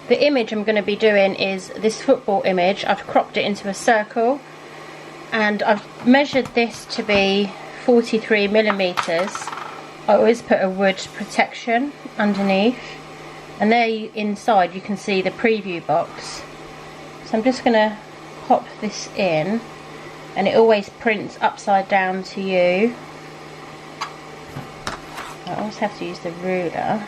The image I'm going to be doing is this football image. I've cropped it into a circle, and I've measured this to be 43 millimeters. I always put a wood protection underneath, and there inside you can see the preview box. So I'm just going to pop this in, and it always prints upside down to you. I always have to use the ruler,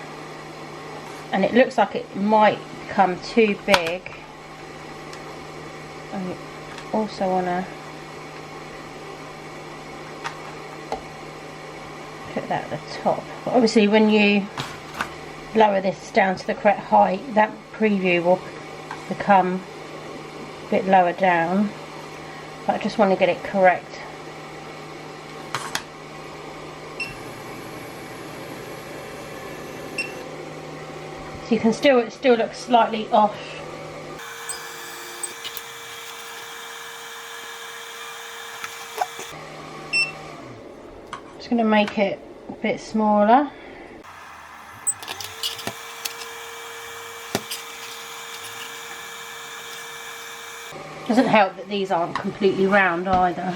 and it looks like it might become too big. I also want to put that at the top. But obviously when you lower this down to the correct height, that preview will become a bit lower down, but I just want to get it correct. So you can it still looks slightly off. Just going to make it a bit smaller. Doesn't help that these aren't completely round either.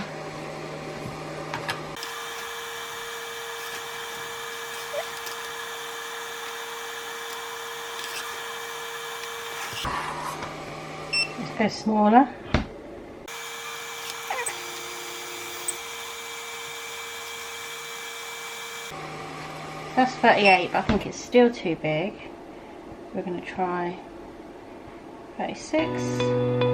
Let's go smaller. That's 38, but I think it's still too big. We're going to try 36.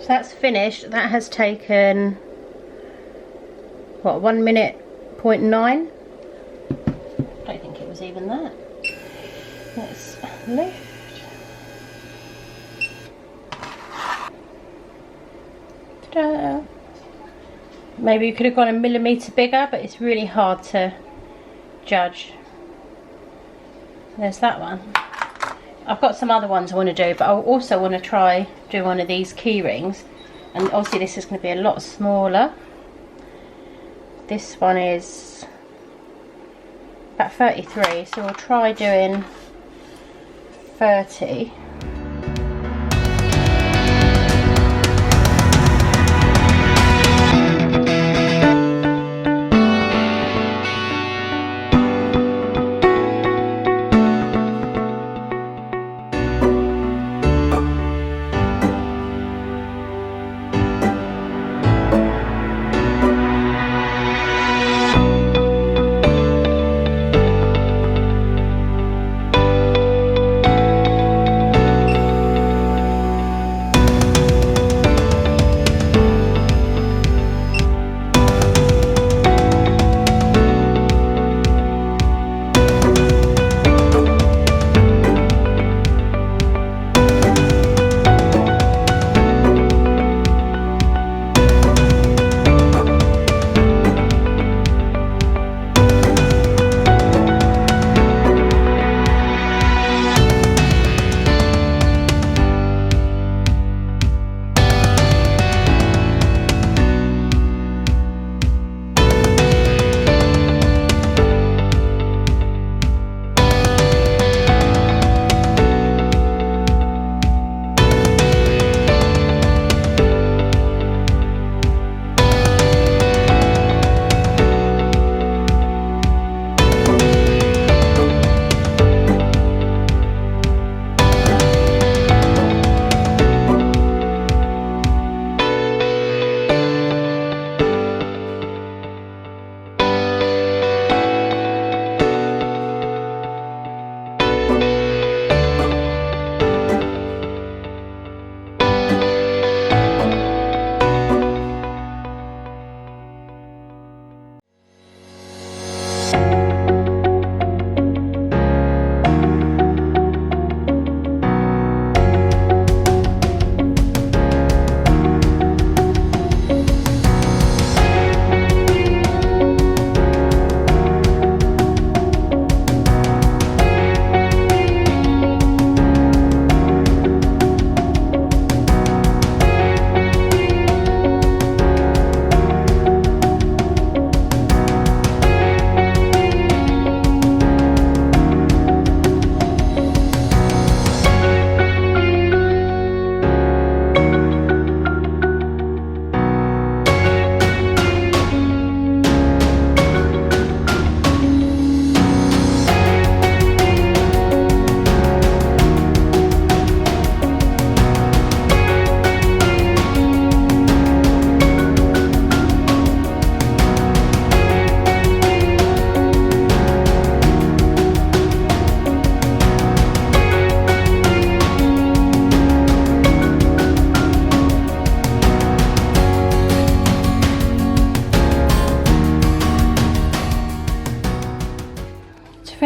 That's finished. That has taken what, 1 minute 0.9. I don't think it was even that. Let's lift. Ta-da. Maybe you could have gone a millimetre bigger, but it's really hard to judge. There's that one. I've got some other ones I want to do, but I also want to try do one of these key rings, and obviously this is going to be a lot smaller. This one is about 33, so we'll try doing 30.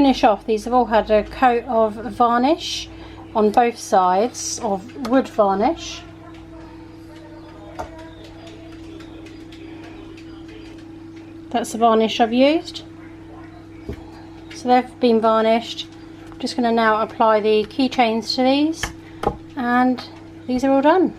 finish off, these have all had a coat of varnish on both sides, of wood varnish. That's the varnish I've used. So they've been varnished. I'm just going to now apply the keychains to these, and these are all done.